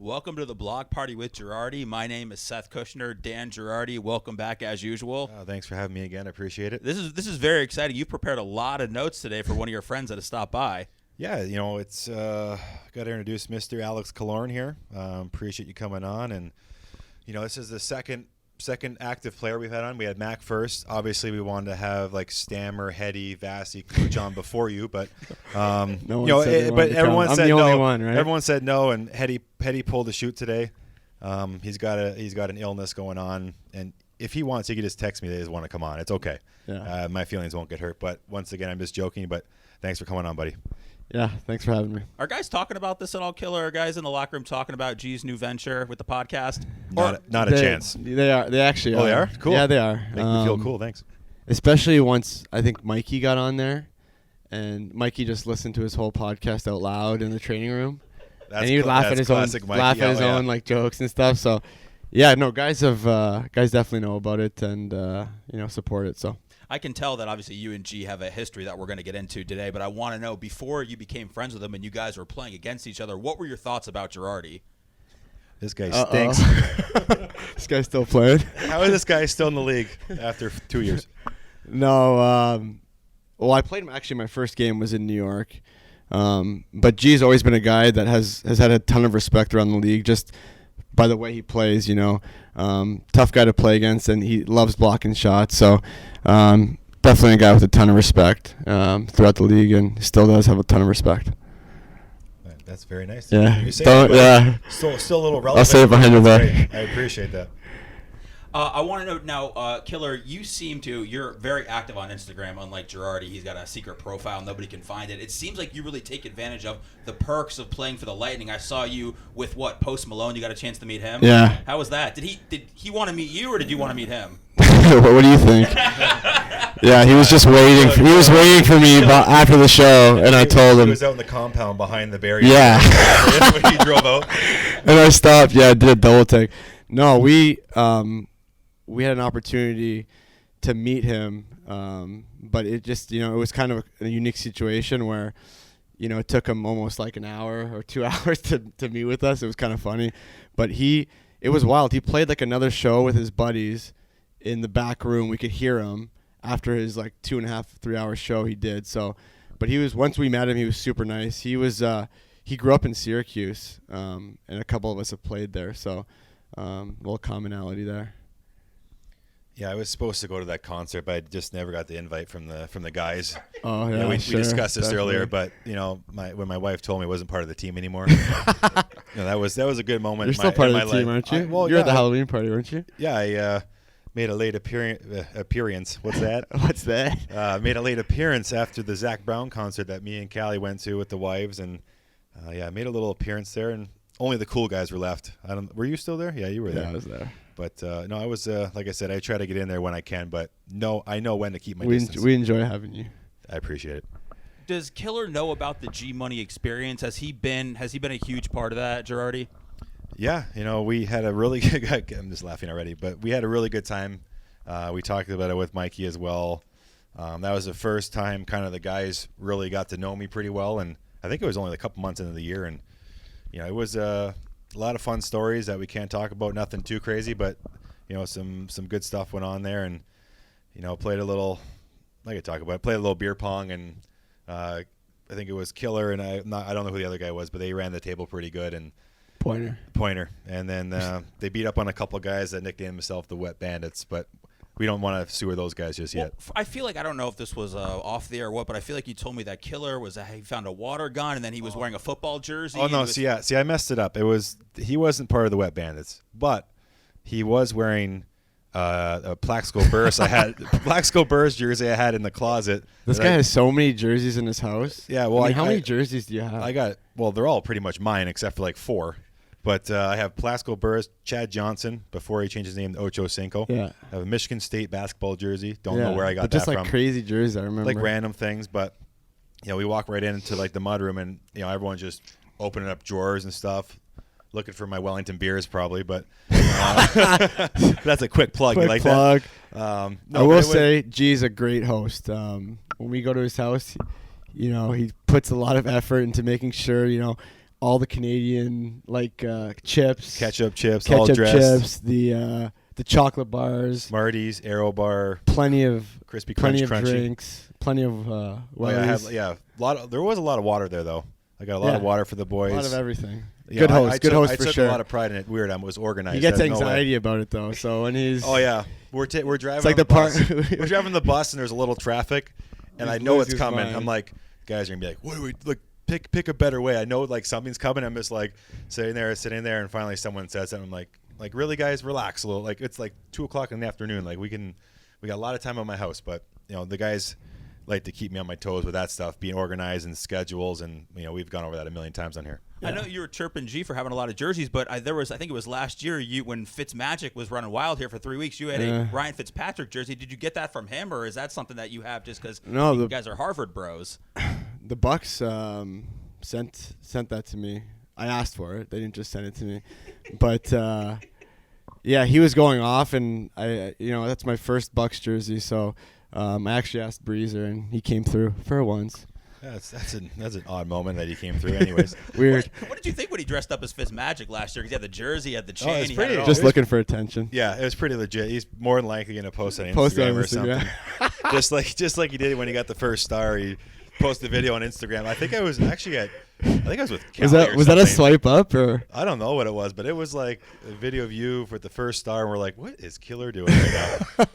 Welcome to the Block Party with Girardi. My name is Seth Kushner. Dan Girardi, welcome back as usual. Thanks for having me again. I appreciate it. This is very exciting. You've prepared a lot of notes today for one of your friends that has stopped by. Yeah, it's got to introduce Mr. Alex Killorn here. Appreciate you coming on, and this is the second active player we've had on. We had Mac first. Obviously, we wanted to have like Stammer, Hetty, Vasi, Kuch on before you, but everyone said no. Only one, right? Everyone said no, and Hetty pulled the shoot today. He's got an illness going on, and if he wants, he can just text me that he doesn't want to come on. It's okay. Yeah. My feelings won't get hurt. But once again, I'm just joking. But thanks for coming on, buddy. Yeah, thanks for having me. Are guys talking about this at all, Killer? Are guys in the locker room talking about G's new venture with the podcast? Not a chance. They are. They actually are. Oh, they are? Cool. Yeah, they are. Make me feel cool. Thanks. Especially once I think Mikey got on there, and Mikey just listened to his whole podcast out loud in the training room. And he would laugh at his own like jokes and stuff. So, yeah, no, guys definitely know about it and support it. So. I can tell that obviously you and G have a history that we're going to get into today, but I want to know, before you became friends with him and you guys were playing against each other, what were your thoughts about Girardi? This guy stinks. This guy's still playing? How is this guy still in the league after 2 years? No. Well, I played him. Actually, my first game was in New York. But G's always been a guy that has had a ton of respect around the league just by the way he plays, tough guy to play against, and he loves blocking shots. So definitely a guy with a ton of respect throughout the league, and still does have a ton of respect. That's very nice. Yeah. Still a little relevant. I'll say it behind your back. I appreciate that. I want to know now, Killer, you're very active on Instagram, unlike Girardi. He's got a secret profile. Nobody can find it. It seems like you really take advantage of the perks of playing for the Lightning. I saw you with Post Malone. You got a chance to meet him? Yeah. How was that? Did he want to meet you, or did you want to meet him? What do you think? Yeah, he was just waiting. He was waiting for me after the show, and I told him. He was out in the compound behind the barrier. Yeah. When he drove out. And I stopped. Yeah, I did a double take. No, we had an opportunity to meet him, but it just, it was kind of a unique situation where, it took him almost like an hour or 2 hours to meet with us. It was kind of funny, but it was wild. He played like another show with his buddies in the back room. We could hear him after his like 2.5, 3 hour show he did. So, but once we met him, he was super nice. He grew up in Syracuse, and a couple of us have played there. So, a little commonality there. Yeah, I was supposed to go to that concert, but I just never got the invite from the guys. Oh yeah, we discussed this earlier, but when my wife told me I wasn't part of the team anymore, that was a good moment. You're still part of the team, aren't you? You're at the Halloween party, weren't you? Yeah, I made a late appearance. What's that? What's that? Made a late appearance after the Zach Brown concert that me and Callie went to with the wives, and I made a little appearance there, and only the cool guys were left. Were you still there? Yeah, you were there. Yeah, I was there. But no, I was like I said, I try to get in there when I can, but no, I know when to keep my distance. We enjoy having you. I appreciate it. Does Killer know about the G Money experience? Has he been a huge part of that, Girardi? Yeah, we had a really good. I'm just laughing already, but we had a really good time. We talked about it with Mikey as well. That was the first time kind of the guys really got to know me pretty well, and I think it was only a couple months into the year, and it was a lot of fun stories that we can't talk about. Nothing too crazy, but some good stuff went on there, and played a little. I could talk about it. Played a little beer pong, and I think it was Killer, and I don't know who the other guy was, but they ran the table pretty good, and Pointer, and then they beat up on a couple guys that nicknamed themselves the Wet Bandits, but we don't want to sewer those guys just yet. I feel like, I don't know if this was off the air or what, but I feel like you told me that Killer he found a water gun, and then he was wearing a football jersey. Oh no, see, I messed it up. He wasn't part of the Wet Bandits, but he was wearing a Plaxico Burst. I had Plaxico Burst jersey I had in the closet. This guy has so many jerseys in his house. Yeah, well, how many jerseys do you have? They're all pretty much mine except for like 4. But I have Plaxico Burst, Chad Johnson, before he changed his name to Ocho Cinco. Yeah. I have a Michigan State basketball jersey. Don't know where I got that just from. Just like crazy jerseys, I remember. Like random things, but we walk right into like the mudroom, and everyone's just opening up drawers and stuff, looking for my Wellington beers probably. But that's a quick plug. Quick you like plug. that? I will say, G's a great host. When we go to his house, he puts a lot of effort into making sure all the Canadian chips, Ketchup chips, all dressed. chips, the chocolate bars, Marty's, Aero Bar, plenty of crispy crunch, crunchy drinks, plenty of there was a lot of water there though. I got a lot of water for the boys. A lot of everything. Yeah, good host, good host I for took sure. a lot of pride in it. Weird, I was organized. He gets There's anxiety about it though. So when he's we're driving. it's like the the part bus. We're driving the bus and there's a little traffic, and I know it's coming. mind. I'm like, guys are gonna be like, what do we like? Pick a better way. I know something's coming. I'm just like sitting there, and finally someone says something. I'm like really, guys, relax a little. Like it's like 2:00 in the afternoon. Like we got a lot of time on my house, but the guys like to keep me on my toes with that stuff, being organized and schedules, and we've gone over that a million times on here. I know you were chirping G for having a lot of jerseys, but I think it was last year when Fitzmagic was running wild here for 3 weeks, you had a Ryan Fitzpatrick jersey. Did you get that from him, or is that something that you have just because you guys are Harvard bros? The Bucks sent that to me. I asked for it. They didn't just send it to me. But yeah, he was going off, and that's my first Bucks jersey. So I actually asked Breezer, and he came through for once. That's an odd moment that he came through. Anyways, weird. What did you think when he dressed up as Fitzmagic last year? Because he had the jersey, he had the chain. It's pretty. Just looking for attention. Yeah, it was pretty legit. He's more than likely going to post on Instagram or something. just like he did when he got the first star. He posted a video on Instagram. I think I was with Calves. Was that a swipe up or? I don't know what it was, but it was like a video of you for the first star, and we're like, what is Killer doing right now?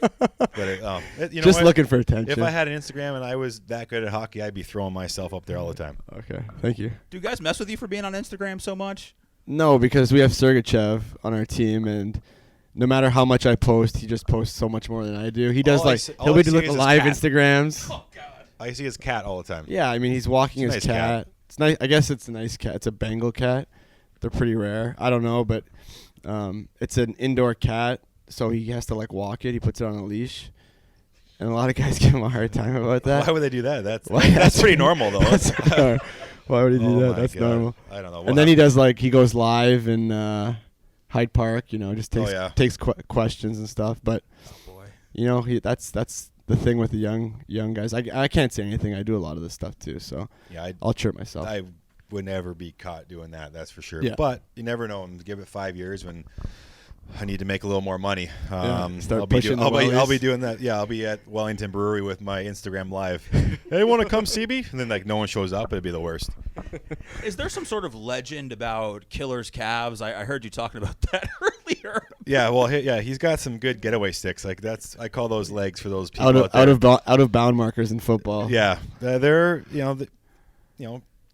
But just looking for attention. If I had an Instagram and I was that good at hockey, I'd be throwing myself up there all the time. Okay, thank you. Do you guys mess with you for being on Instagram so much? No, because we have Sergachev on our team, and no matter how much I post, he just posts so much more than I do. He does he'll be doing live Instagrams. Oh God. I see his cat all the time. Yeah, I mean he's walking his nice cat. It's nice. I guess it's a nice cat. It's a Bengal cat. They're pretty rare. I don't know, but it's an indoor cat, so he has to walk it. He puts it on a leash, and a lot of guys give him a hard time about that. Why would they do that? That's pretty normal though. Why would he do that? That's normal. I don't know. And then he does he goes live in Hyde Park. Just takes questions and stuff. But that's the thing with the young guys. I can't say anything. I do a lot of this stuff too, so yeah, I'll chirp myself. I would never be caught doing that. That's for sure. Yeah. But you never know. Give it 5 years when I need to make a little more money. Start pushing the wellies. I'll be doing that. Yeah, I'll be at Wellington Brewery with my Instagram live. Hey, want to come see me? And then no one shows up. It'd be the worst. Is there some sort of legend about Killer's calves? I heard you talking about that earlier. Yeah, well, he's got some good getaway sticks. I call those legs for those people out of bound markers in football. Yeah, they're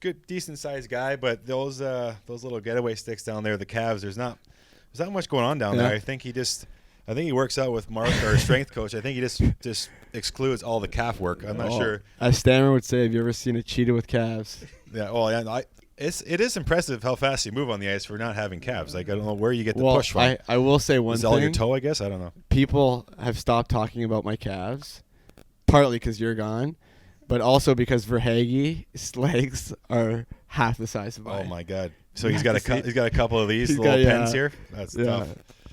good, decent sized guy, but those little getaway sticks down there, the calves. There's not much going on down there. I think he works out with Mark, our strength coach. I think he just excludes all the calf work. I'm not sure. As Stammer would say, have you ever seen a cheetah with calves? Yeah. Oh, yeah. It is impressive how fast you move on the ice for not having calves. I don't know where you get the push from. I will say one thing. Is it all your toe, I guess? I don't know. People have stopped talking about my calves, partly because you're gone, but also because Verhaeghe's legs are half the size of mine. Oh my God! So he's got a couple of these little pens here. That's tough.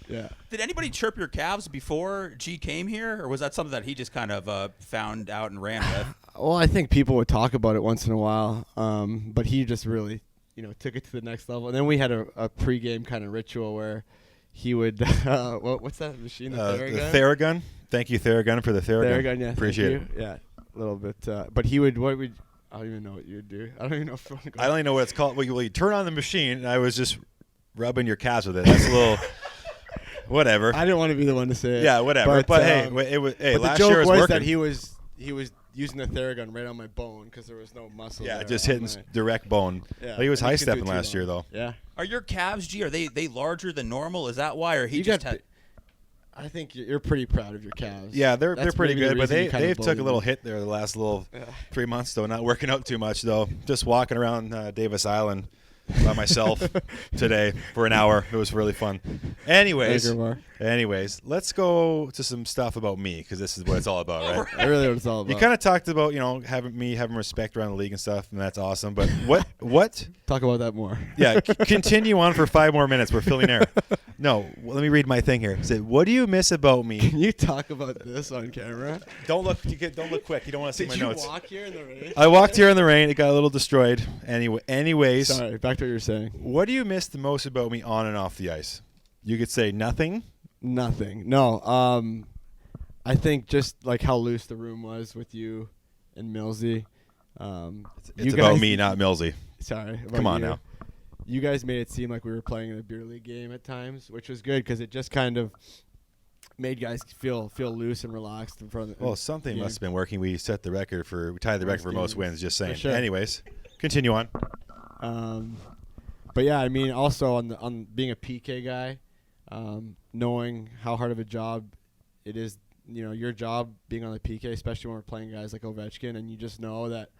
Yeah. Did anybody chirp your calves before G came here, or was that something that he just kind of found out and ran with? Well, I think people would talk about it once in a while, but he just really, took it to the next level. And then we had a pregame kind of ritual where he would, what's that machine? The Theragun. Thank you, Theragun, for the Theragun. Theragun, yeah. Appreciate it. Yeah, a little bit. But he would, I don't even know what you would do. I don't even know if I don't even know what it's called. Well, you turn on the machine, and I was just rubbing your calves with it. That's a little. Whatever. I didn't want to be the one to say it. Yeah, whatever. But hey, it was. Hey, last year was working. That he was using the Theragun right on my bone because there was no muscle. Yeah, just hitting direct bone. Yeah, he was high stepping last year though. Yeah. Are your calves, G? Are they larger than normal? Is that why, or he just had? I think you're pretty proud of your calves. Yeah, they're pretty good, but they've took a little hit there the last 3 months though. Not working out too much though. Just walking around Davis Island by myself today for an hour. It was really fun. Anyways, let's go to some stuff about me because this is what it's all about, right? Really what it's all about. You kind of talked about having respect around the league and stuff, and that's awesome. But What? Talk about that more. Yeah, continue on for 5 more minutes. We're filling air. No, let me read my thing here. It said, what do you miss about me? Can you talk about this on camera? Don't look quick. You don't want to see my notes. Did you walk here in the rain? I walked here in the rain. It got a little destroyed. Anyways. Sorry, back to what you were saying. What do you miss the most about me on and off the ice? You could say nothing. Nothing. No. I think just like how loose the room was with you and Millsy. It's about me, not Millsy. Sorry. Come on now. You guys made it seem like we were playing in a beer league game at times, which was good because it just kind of made guys feel loose and relaxed in front of the Well, something game. must have been working. We tied the record for most wins. Just saying. sure. Anyways, continue on. But yeah, I mean, also on being a PK guy, knowing how hard of a job it is, your job being on the PK, especially when we're playing guys like Ovechkin, and you just know that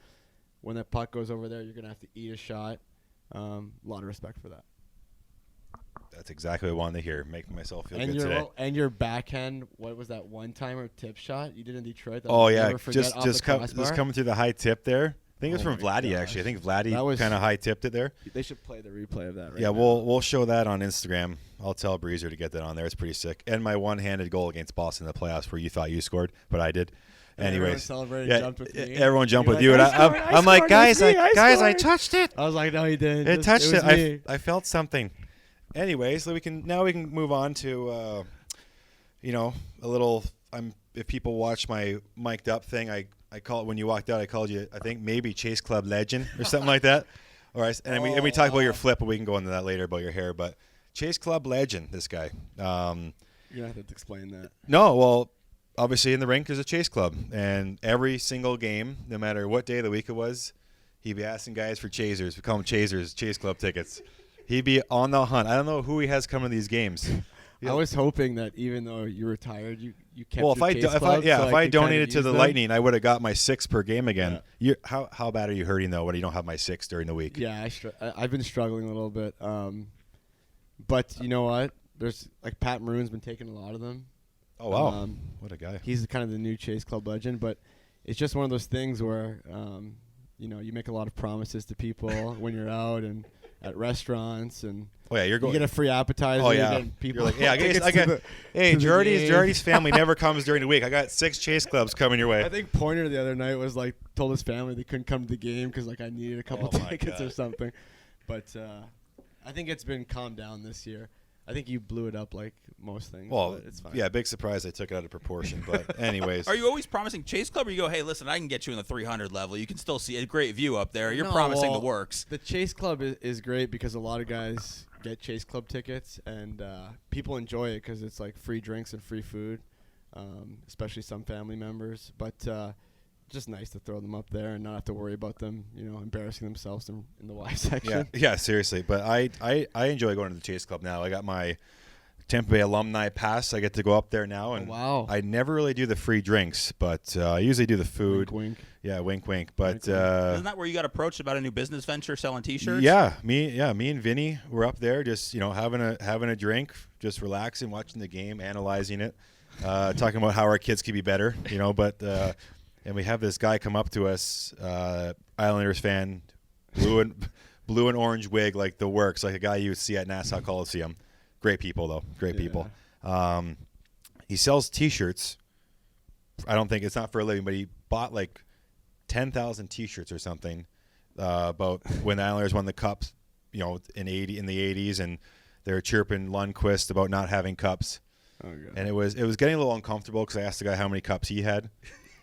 when that puck goes over there, you're gonna have to eat a shot. A lot of respect for that. That's exactly what I wanted to hear. Making myself feel And good today. your backhand, what was that one-timer tip shot you did in Detroit? That Oh I'll yeah, never forget just off the crossbar? just coming through the high tip there. I think it was Oh from my Vladdy gosh. actually. I think That Vladdy was- kind of high tipped it there. They should play the replay of that. Right Yeah, now. we'll show that on Instagram. I'll tell Breezer to get that on there. It's pretty sick. And my one-handed goal against Boston in the playoffs where you thought you scored, but I did. And everyone Anyways, celebrated, yeah, jumped with me. everyone jumped You're with like, you, and I scored, I'm like, scored, guys, it was me, I I scored." touched it. I was like, no, he didn't. It touched was it. me. I felt something. Anyways, so we can move on to a little. If people watch my mic'd up thing, I call it when you walked out. I called you, I think maybe Chase Club legend or something like that. All right, and we talk about your flip, but we can go into that later about your hair. But Chase Club legend, this guy. You're gonna have to explain that. No, well, obviously in the rink there's a Chase Club, and every single game, no matter what day of the week it was, he'd be asking guys for chasers. We call them chasers, Chase Club tickets. He'd be on the hunt. I don't know who he has coming to these games. I was hoping that even though you retired, you kept. Well, your Chase Club, so if I could donated kind to of the use them. Lightning, I would have got my 6 per game again. How bad are you hurting though when you don't have my 6 during the week? Yeah, I've been struggling a little bit. But you know what? There's like Pat Maroon's been taking a lot of them. Oh wow, what a guy! He's kind of the new Chase Club legend, but it's just one of those things where you make a lot of promises to people when you're out and at restaurants, and Oh yeah, you're going. you get a free appetizer. Oh yeah, and people you're like, yeah, tickets I to got. the- Hey, to the game. Girardi's family never comes during the week. I got 6 Chase Clubs coming your way. I think Pointer the other night was like told his family they couldn't come to the game because like I needed a couple Oh my tickets or God. something. But I think it's been calmed down this year. I think you blew it up like most things. Well, but it's fine. yeah, big surprise. I took it out of proportion, but anyways. Are you always promising Chase Club, or you go, hey, listen, I can get you in the 300 level. You can still see a great view up there. You're No, promising well, the works. The Chase Club is great because a lot of guys get Chase Club tickets, and people enjoy it because it's like free drinks and free food, especially some family members. But just nice to throw them up there and not have to worry about them, embarrassing themselves in the Y section. Yeah, seriously. But I enjoy going to the Chase Club now. I got my Tampa Bay alumni pass. I get to go up there now, and wow. I never really do the free drinks, but I usually do the food. Wink, wink. Yeah, wink, wink. But Isn't that where you got approached about a new business venture selling T-shirts? me and Vinny were up there, just having a drink, just relaxing, watching the game, analyzing it, talking about how our kids could be better. But and we have this guy come up to us, Islanders fan, blue and orange wig, like the works, like a guy you would see at Nassau Coliseum. Great people, though. Great people. He sells T-shirts. I don't think it's not for a living, but he bought like 10,000 T-shirts or something about when the Islanders won the cups, in the 80s, and they're chirping Lundqvist about not having cups. Oh, God. And it was getting a little uncomfortable because I asked the guy how many cups he had,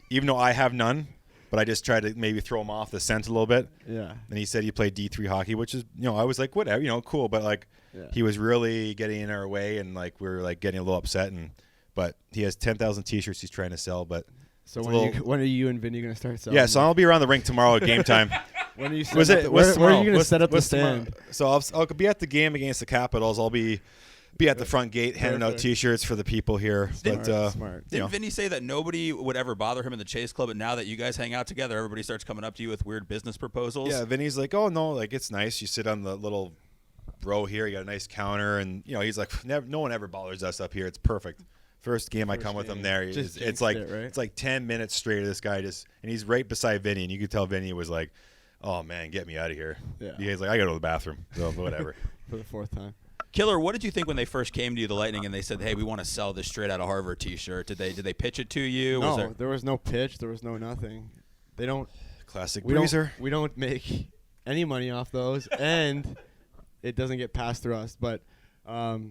even though I have none. But I just tried to maybe throw him off the scent a little bit. Yeah. And he said he played D3 hockey, which is, I was like, whatever, cool. But like, Yeah. he was really getting in our way, and like we were like getting a little upset. But he has 10,000 T-shirts he's trying to sell. But So it's when are you and Vinny going to start selling? yeah, so I'll be around the rink tomorrow at game time. When are you Was setting it? up What's where are tomorrow? you going to set up the What's tomorrow? stand? So I'll be at the game against the Capitals. I'll be at the front gate handing out Perfect. T-shirts for the people here. But Smart. Didn't Vinny say that nobody would ever bother him in the Chase Club, and now that you guys hang out together, everybody starts coming up to you with weird business proposals? yeah, Vinny's like, oh no, like it's nice. You sit on the little row here. You got a nice counter, and he's like, no one ever bothers us up here. It's perfect. First game I come with him there. Just It's like jinxed it, right? it's like 10 minutes straight of this guy and he's right beside Vinny, and you could tell Vinny was like, oh man, get me out of here. Yeah. He's like, I gotta go to the bathroom. So whatever. For the 4th time. Killer, what did you think when they first came to you, the Lightning, and they said, "Hey, we want to sell this straight out of Harvard T-shirt"? Did they pitch it to you? No, there was no pitch. There was no nothing. They don't. Classic We breezer. we don't make any money off those, and it doesn't get passed through us. But that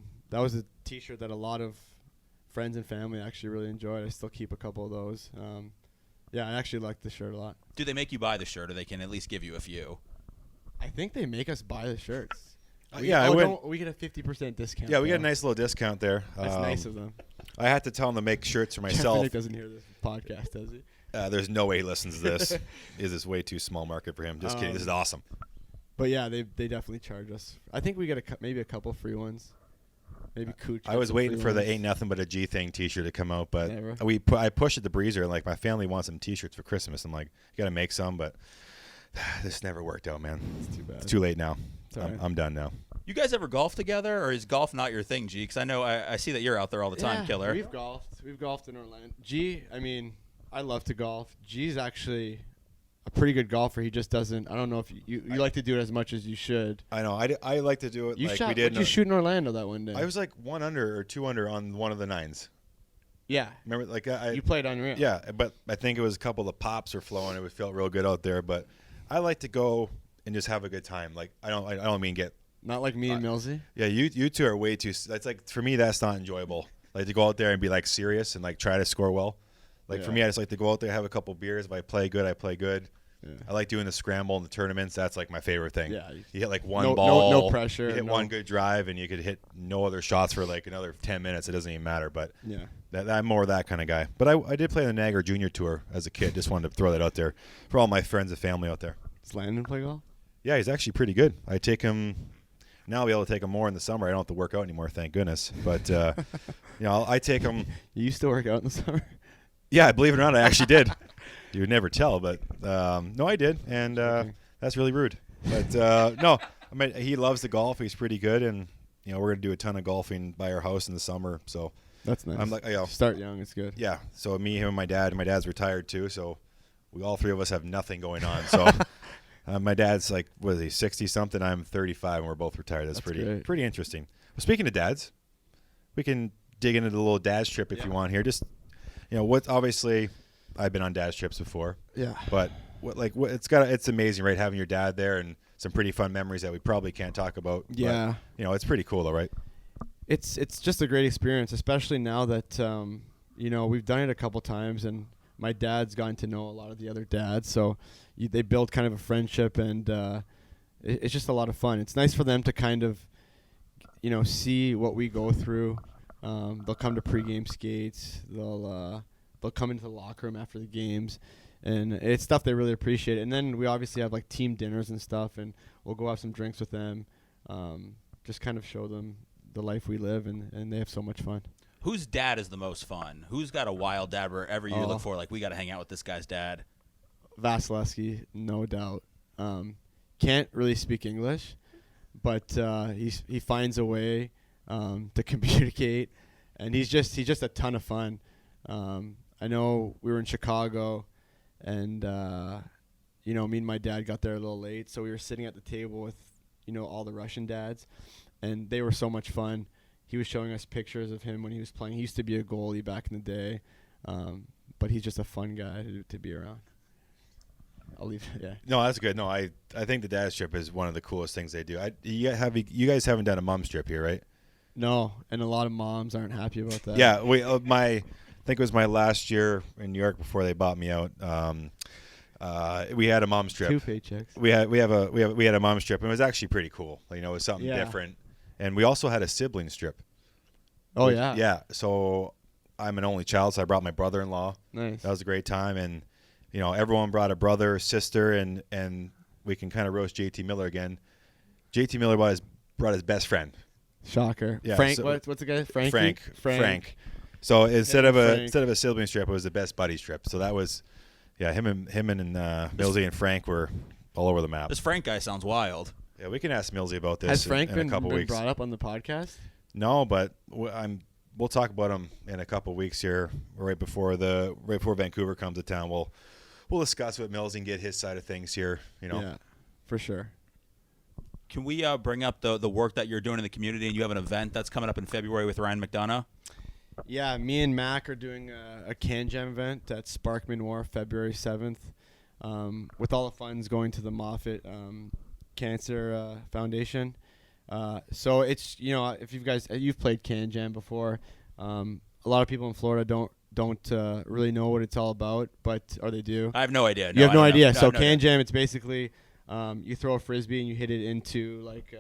was a T-shirt that a lot of friends and family actually really enjoyed. I still keep a couple of those. Yeah, I actually like the shirt a lot. Do they make you buy the shirt, or they can at least give you a few? I think they make us buy the shirts. We get a 50% discount. Yeah, we got a nice little discount there. That's nice of them. I had to tell him to make shirts for Jeff myself. doesn't hear this podcast, does he? There's no way he listens to this. Is this way too small market for him? Just kidding. This is awesome. But yeah, they definitely charge us. I think we get maybe a couple free ones. Maybe Cooch. I was waiting for the Ain't Nothing But a G Thing T-shirt to come out, but Never. I pushed it to Breezer, and like my family wants some T-shirts for Christmas. I'm like, you got to make some, but this never worked out, man. It's too bad. It's too late now. Sorry. I'm done now. You guys ever golf together, or is golf not your thing, G? Because I know I see that you're out there all the time, Yeah, Killer. We've golfed in Orlando. G, I mean, I love to golf. G's actually a pretty good golfer. He just doesn't. I don't know if you like to do it as much as you should. I know. I like to do it You like shot. we did. What'd you shoot in Orlando that one day? I was like 1 under or 2 under on one of the 9s. Yeah. Remember, like You played unreal. Yeah, but I think it was a couple of pops were flowing. It felt real good out there. But I like to go and just have a good time. Like I don't mean get. Not like me and Millsy. Yeah, you two are way too. That's like for me. That's not enjoyable. Like to go out there and be like serious and like try to score well. Like for Yeah. me, I just like to go out there, have a couple beers. If I play good, I play good. Yeah. I like doing the scramble in the tournaments. That's like my favorite thing. Yeah. You hit like one No- ball, no pressure, You hit no- one good drive, and you could hit no other shots for like another 10 minutes. It doesn't even matter. But Yeah. I'm more that kind of guy. But I did play the Niagara Junior Tour as a kid. Just wanted to throw that out there for all my friends and family out there. Does Landon play golf? Yeah, he's actually pretty good. I take him. Now I'll be able to take him more in the summer. I don't have to work out anymore, thank goodness. But I take him. You used to work out in the summer. Yeah, believe it or not, I actually did. You would never tell, but no, I did, and that's really rude. But no, I mean he loves the golf. He's pretty good, and we're gonna do a ton of golfing by our house in the summer. So That's nice. I'm like, Start young. It's good. yeah. So me, him, and my dad. And my dad's retired too, so we all three of us have nothing going on. So my dad's like, what is he, 60 something? I'm 35, and we're both retired. That's great. pretty interesting. Well, speaking of dads, we can dig into the little dad's trip if you want here. Just obviously I've been on dad's trips before. Yeah. But it's amazing, right? Having your dad there and some pretty fun memories that we probably can't talk about. Yeah. But, it's pretty cool, though, right? It's just a great experience, especially now that we've done it a couple times, and my dad's gotten to know a lot of the other dads, so they build kind of a friendship, and it's just a lot of fun. It's nice for them to kind of see what we go through. They'll come to pregame skates. They'll come into the locker room after the games, and it's stuff they really appreciate. And then we obviously have like team dinners and stuff, and we'll go have some drinks with them. Just kind of show them the life we live, and they have so much fun. Whose dad is the most fun? Who's got a wild dad wherever you look for? Like, we got to hang out with this guy's dad. Vasilevsky, no doubt. Can't really speak English, but he finds a way to communicate, and he's just a ton of fun. I know we were in Chicago, and me and my dad got there a little late, so we were sitting at the table with all the Russian dads, and they were so much fun. He was showing us pictures of him when he was playing. He used to be a goalie back in the day, but he's just a fun guy to be around. I'll leave. Yeah. No, that's good. No, I think the dad's trip is one of the coolest things they do. You guys haven't done a mom's trip here, right? No, and a lot of moms aren't happy about that. Yeah, I think it was my last year in New York before they bought me out. We had a mom's trip. 2 paychecks. We had a mom's trip, and it was actually pretty cool. It was something different. And we also had a siblings trip. Oh, yeah. Yeah. So I'm an only child, so I brought my brother-in-law. Nice. That was a great time, and everyone brought a brother, sister, and we can kind of roast JT Miller again. JT Miller brought his best friend. Shocker. Yeah, Frank. so- What's the guy? Frankie? Frank. So instead of Frank. a siblings trip, it was the best buddies trip. So that was, him and Millsy and Frank were all over the map. This Frank guy sounds wild. Yeah, we can ask Millsy about this. Has Frank in been a couple weeks. brought up on the podcast? No, but we'll talk about him in a couple weeks here, right before Vancouver comes to town. We'll we'll discuss with Mills and get his side of things here. Yeah, for sure. Can we bring up the work that you're doing in the community? And you have an event that's coming up in February with Ryan McDonough. Yeah, me and Mac are doing a Can Jam event at Sparkman Wharf, February 7th, with all the funds going to the Moffitt Cancer Foundation. So it's, if you've played Can Jam before, a lot of people in Florida don't really know what it's all about, or they do. I have no idea. You have no idea. So no Can idea. Jam, it's basically you throw a frisbee and you hit it into like.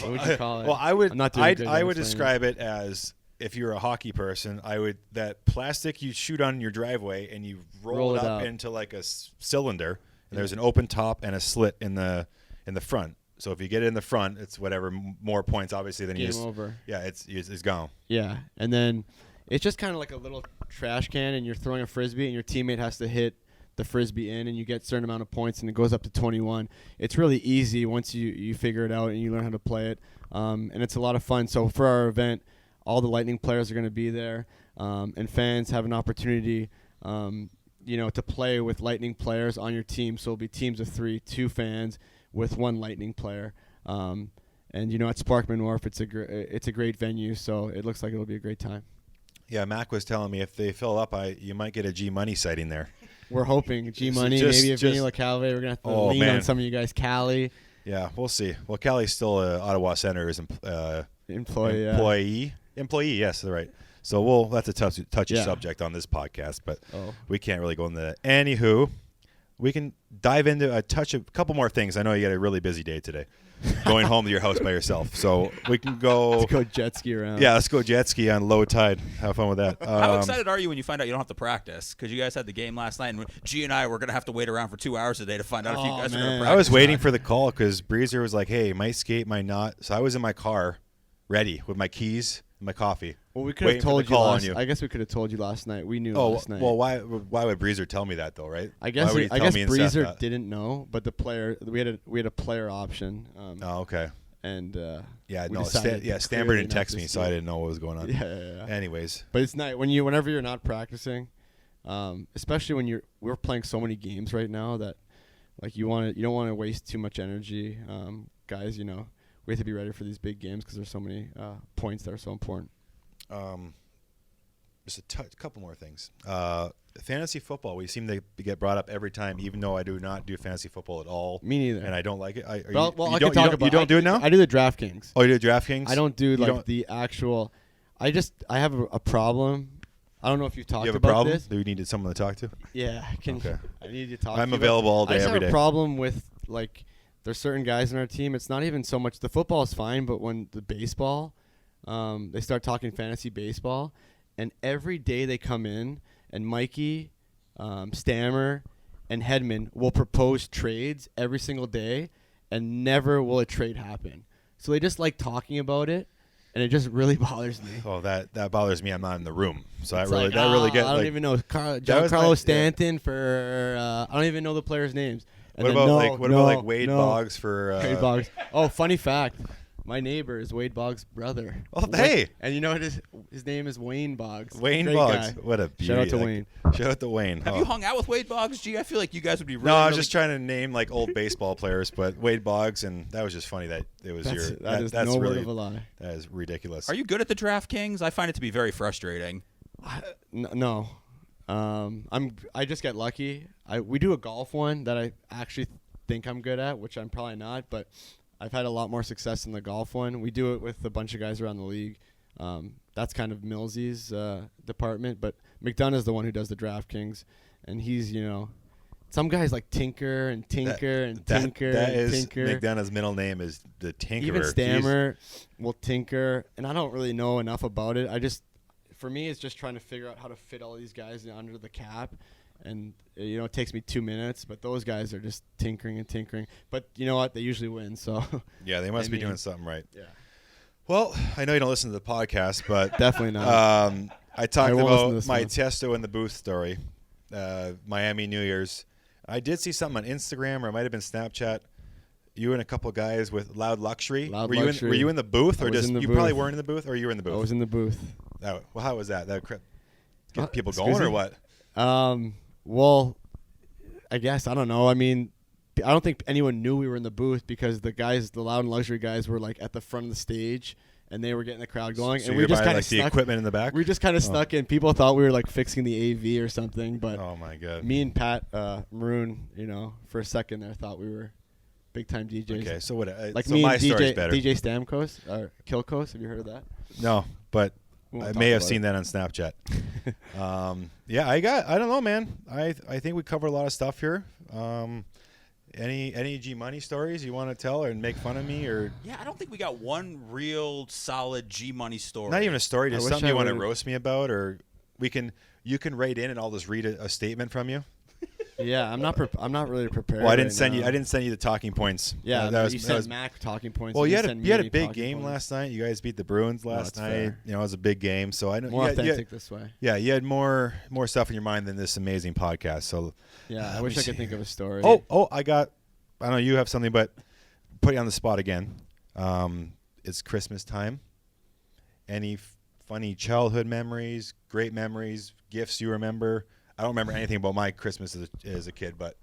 What would you call it? Well, I would it. describe it as, if you're a hockey person, that plastic you shoot on your driveway and you roll it up into like a cylinder, and there's an open top and a slit in the front. So if you get it in the front, it's whatever more points obviously than Game over. Yeah, it's gone. Yeah, and then it's just kind of like a little trash can, and you're throwing a frisbee, and your teammate has to hit the frisbee in, and you get a certain amount of points, and it goes up to 21. It's really easy once you figure it out and you learn how to play it, and it's a lot of fun. So for our event, all the Lightning players are going to be there, and fans have an opportunity, to play with Lightning players on your team. So it'll be teams of 3, 2 fans with 1 Lightning player. And at Sparkman Wharf, it's a great venue, so it looks like it'll be a great time. Yeah, Mac was telling me if they fill up, you might get a G Money sighting there. We're hoping G Money, maybe a Vanilla Calve. We're gonna have to lean on some of you guys. Cali. Yeah, we'll see. Well, Cali's still Ottawa Senators employee. Employee, yes, right. So that's a touchy Yeah. subject on this podcast, but we can't really go into that. Anywho, we can dive into a couple more things. I know you got a really busy day today, going home to your house by yourself. So we can go. Let's go jet ski around. Yeah, let's go jet ski on low tide. Have fun with that. How excited are you when you find out you don't have to practice? Because you guys had the game last night, and G and I were going to have to wait around for 2 hours today to find out if you guys are going to practice. I was waiting for the call because Breezer was like, hey, might skate, might not. So I was in my car ready with my keys and my coffee. Well, we could have told you I guess we could have told you last night. We knew last night. Well, why would Breezer tell me that though, right? I guess Breezer didn't know, but the player we had a player option. Okay. And Stamper didn't text me, so I didn't know what was going on. Yeah. Anyways, but it's nice whenever you're not practicing, especially when we're playing so many games right now that like you don't want to waste too much energy, guys. We have to be ready for these big games because there's so many points that are so important. Just a couple more things. Fantasy football, we seem to get brought up every time, even though I do not do fantasy football at all. Me neither. And I don't like it. I can talk about. You don't do it now? I do the DraftKings. Oh, you do DraftKings? I don't do the actual. I have a problem. I don't know if you've talked about this. You have a problem? Do you need someone to talk to? Yeah. Okay. I need to talk. I'm available all day, every day. I just have a problem with there's certain guys in our team. It's not even so much the football is fine, but when the baseball, they start talking fantasy baseball, and every day they come in and Mikey, Stammer, and Hedman will propose trades every single day, and never will a trade happen. So they just like talking about it, and it just really bothers me. Oh, that bothers me. I'm not in the room, so it's really gets. I don't even know Giancarlo Stanton for. I don't even know the players' names. What about Wade Boggs for? Wade Boggs. Oh, funny fact. My neighbor is Wade Boggs' brother. Oh, hey! And you know what his name is? Wayne Boggs. Wayne Great Boggs. Guy. What a beauty. Shout out to Wayne. Shout out to Wayne. Have you hung out with Wade Boggs, G? I feel like you guys would be really. No, I was just trying to name like old baseball players, but Wade Boggs, and that was just funny that it was that's that's word of a lie. That is ridiculous. Are you good at the DraftKings? I find it to be very frustrating. No. I just get lucky. We do a golf one that I actually think I'm good at, which I'm probably not, but I've had a lot more success in the golf one. We do it with a bunch of guys around the league. That's kind of Millsy's department, but McDonough's the one who does the DraftKings, and he's, some guys like tinker and tinker. That is McDonough's middle name is the Tinkerer. Even Stammer will tinker, and I don't really know enough about it. For me, it's just trying to figure out how to fit all these guys under the cap. And, it takes me 2 minutes, but those guys are just tinkering and tinkering. But you know what? They usually win, so. Yeah, they must be doing something right. Yeah. Well, I know you don't listen to the podcast, but. Definitely not. I talked about my Testo in the booth story, Miami New Year's. I did see something on Instagram, or it might have been Snapchat. You and a couple guys with Loud Luxury. Were you in the booth, or just you probably weren't in the booth, or you were in the booth? I was in the booth. Well, how was that? That get people Excuse going, me? or what? Well, I guess I don't know. I mean, I don't think anyone knew we were in the booth because the Loud and Luxury guys, were like at the front of the stage and they were getting the crowd going. So and we just kind of the equipment in the back. We just kind of snuck in. People thought we were like fixing the AV or something, but oh my god, me and Pat Maroon, for a second there, thought we were big time DJs. Okay, so what? Like so me my and story's better. DJ Stamkos or Kilkos. Have you heard of that? No, but We won't I talk may have about seen it. that on Snapchat. I don't know, man. I think we covered a lot of stuff here. Any G Money stories you want to tell or make fun of me or? Yeah, I don't think we got one real solid G Money story. Not even a story, just wish something I you want to would've- roast me about, or you can write in and I'll just read a statement from you. Yeah, I'm not really prepared. Well, I didn't right send now. you. I didn't send you the talking points. Yeah, that you was sent Mac talking points. Well, and you sent had a me big talking game points. last night. You guys beat the Bruins last that's night. fair. It was a big game. So I know More authentic this way. Yeah, you had more stuff in your mind than this amazing podcast. So Yeah, I wish I could think of a story. I know you have something, but put you on the spot again. It's Christmas time. Any funny childhood memories, great memories, gifts you remember? I don't remember anything about my Christmas as a kid, but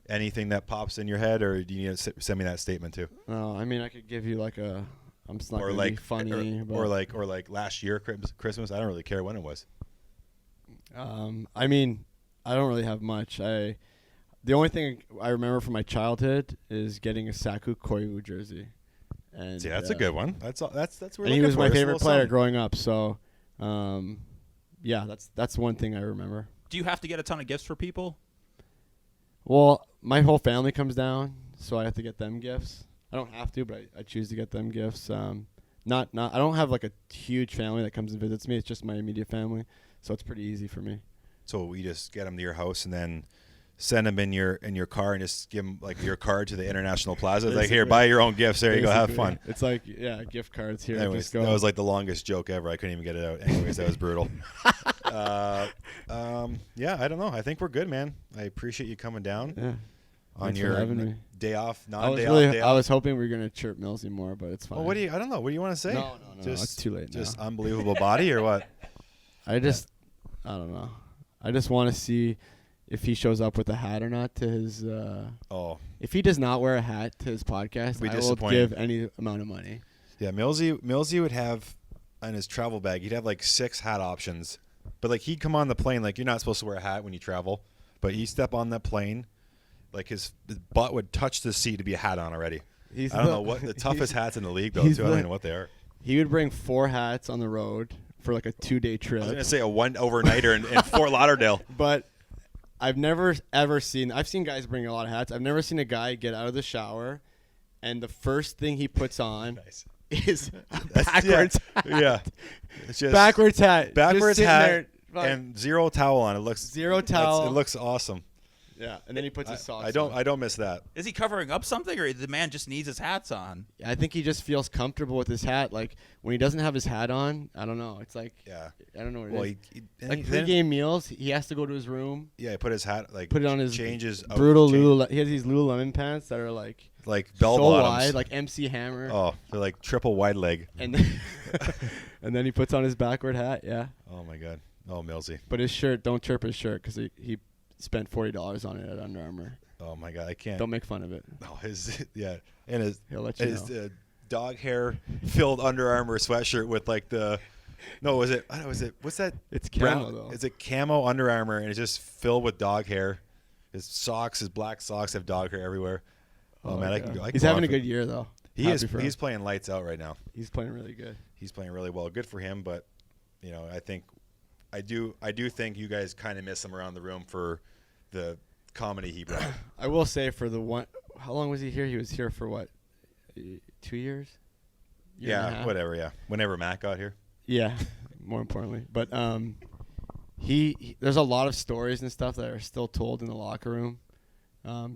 anything that pops in your head, or do you need to send me that statement too? No, I mean I could give you like a. I'm just not Or gonna like be funny. or like last year Christmas. I don't really care when it was. I mean, I don't really have much. The only thing I remember from my childhood is getting a Saku Koivu jersey. And See, that's a good one. That's what we're And he looking was for. my It's a favorite little player something. growing up. So, yeah, that's one thing I remember. Do you have to get a ton of gifts for people? Well, my whole family comes down, so I have to get them gifts. I don't have to, but I choose to get them gifts. Not I don't have like a huge family that comes and visits me. It's just my immediate family, so it's pretty easy for me. So we just get them to your house and then send them in your car and just give them like your card to the International Plaza. It's like, here, Basically. buy your own gifts. There you go, have Basically, fun. It's like gift cards here. Anyways, Just go. that was like the longest joke ever. I couldn't even get it out. Anyways, that was brutal. Yeah, I don't know. I think we're good, man. I appreciate you coming down Yeah. on Thanks for your having me. day off, I was non-day really off, day I off. was hoping we were gonna chirp Millsy more, but it's fine. Well, I don't know. What do you want to say? No, Just, it's too late Just now. unbelievable body or what? I don't know. I just want to see if he shows up with a hat or not to his. Oh, If he does not wear a hat to his podcast, Be I will disappointed. give any amount of money. yeah. Millsy would have on his travel bag. He'd have like 6 hat options, but like he'd come on the plane like you're not supposed to wear a hat when you travel, but he step on that plane, like his butt would touch the seat to be a hat on already. He's I don't know what the toughest hats in the league though. Too. he's I don't the- even know what they are. He would bring 4 hats on the road for like a 2-day trip. I was gonna say a one overnighter in Fort Lauderdale. But I've never ever seen. I've seen guys bring a lot of hats. I've never seen a guy get out of the shower, and the first thing he puts on Nice. is a That's- backwards hat. Yeah, it's just Backwards hat. backwards Just sitting hat there, like, and 0 towel on. It looks Zero towel. It looks awesome. yeah, and then he puts his socks. I don't on. miss that. Is he covering up something, or the man just needs his hats on? I think he just feels comfortable with his hat. Like when he doesn't have his hat on, I don't know. It's like Yeah. I don't know what it Well, is. and Like then- pregame meals, he has to go to his room, yeah, he put his hat like put it on his changes brutal change, Lululemon. He has these Lululemon pants that are like like bell so bottoms. wide, like MC Hammer. Oh, they're like triple wide leg. And then and then he puts on his backward hat. Yeah, Oh my god. Oh, Millsy. but his shirt, don't chirp his shirt because he spent $40 on it at Under Armour. Oh my god, I can't. Don't make fun of it. Oh, his and his He'll let you his know. dog hair filled Under Armour sweatshirt with like the. No, was it? I don't know, was it? What's that? It's camo though. Is it camo Under Armour and it's just filled with dog hair? His socks, his black socks have dog hair everywhere. Oh, man, I can yeah. go. I can He's go having a off it. good year though. He Happy is. for him. He's playing lights out right now. He's playing really good. He's playing really well. Good for him, but you know, I think I do think you guys kind of miss him around the room for the comedy he brought. I will say for the one, how long was he here? He was here for what, 2 years? Year and a Yeah, half? whatever. Yeah, whenever Matt got here. Yeah, more importantly, but he there's a lot of stories and stuff that are still told in the locker room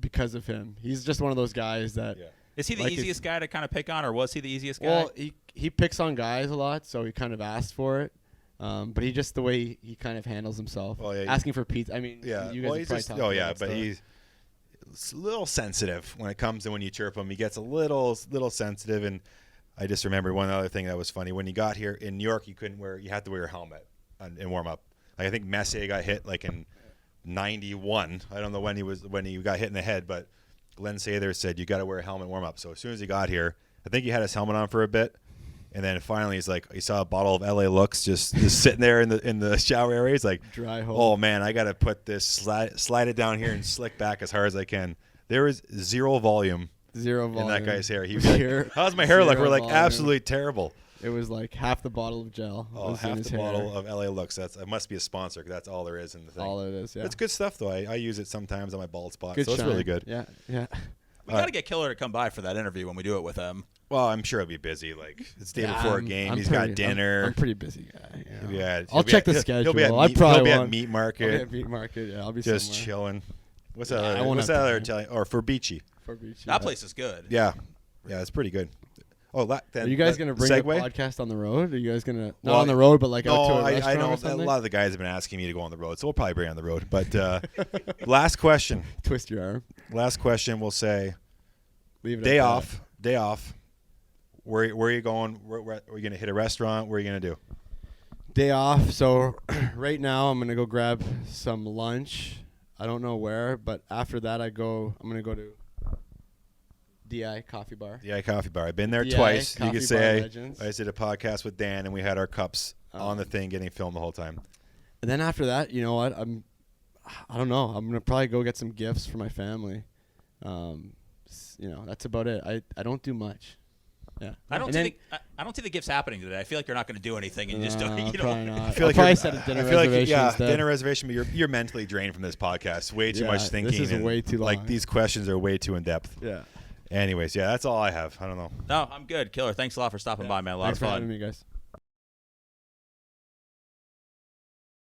because of him. He's just one of those guys that. Yeah. Is he the Like easiest guy to kind of pick on, or was he the easiest guy? Well, he picks on guys a lot, so he kind of asked for it. But he just the way he kind of handles himself, Well, yeah, asking for pizza. I mean, Yeah. you guys Well, have he's probably just. talked Oh about yeah, that but stuff. he's a little sensitive when it comes to when you chirp him. He gets a little sensitive, and I just remember one other thing that was funny. When he got here in New York, you had to wear a helmet and warm up. Like I think Messier got hit like in 91. I don't know when he got hit in the head, but Glenn Sather said you got to wear a helmet warm up. So as soon as he got here, I think he had his helmet on for a bit, and then finally he's like, he saw a bottle of LA Looks just sitting there in the shower area. He's like, dry hole. Oh man, I got to put this slide it down here and slick back as hard as I can. There was zero volume in that guy's hair. He was like, how's my hair look? We're like, absolutely terrible. It was like half the bottle of gel. Oh, half the bottle of LA Looks. It must be a sponsor because that's all there is in the thing. All it is, yeah. It's good stuff, though. I use it sometimes on my bald spot, Good so it's shine. really good. Yeah. We got to get Killer to come by for that interview when we do it with him. Well, I'm sure he'll be busy. Like, it's day before a game. He's got dinner. I'm a pretty busy guy. You know. Yeah, I'll check the schedule. He'll be at Meat Market. I'll be at Meat Market. Yeah, I'll be just somewhere. chilling. What's Yeah, that? I won't What's have that other time. Italian? Or Forbici. That place is good. Yeah, it's pretty good. Oh, then Are you guys gonna bring segue? the podcast on the road? Are you guys gonna not Well, on the road, but like No, out to a I restaurant know or a something? lot of the guys have been asking me to go on the road, so we'll probably bring it on the road. But last question. Twist your arm. Last question. We'll say Leave it. day at off. Day off. Where are you going? Where are you gonna hit a restaurant? What are you gonna do? Day off. So right now I'm gonna go grab some lunch. I don't know where, but after that I'm gonna go to DI Coffee Bar. DI Coffee Bar. I've been there DI twice. You Coffee could Bar say Legends. I just did a podcast with Dan, and we had our cups on the thing getting filmed the whole time. And then after that, you know what? I don't know. I'm gonna probably go get some gifts for my family. That's about it. I don't do much. Yeah. I don't see the gifts happening today. I feel like you're not going to do anything and just don't. Probably not. I feel like probably you're- set a dinner I feel like, reservation instead. dinner reservation, but you're mentally drained from this podcast. Way too Yeah, much thinking. this is and, way too Like long. these questions are way too in depth. Yeah. Anyways, that's all I have. I don't know. No, I'm good. Killer, thanks a lot for stopping by, man. A lot Thanks of for fun. having me, guys.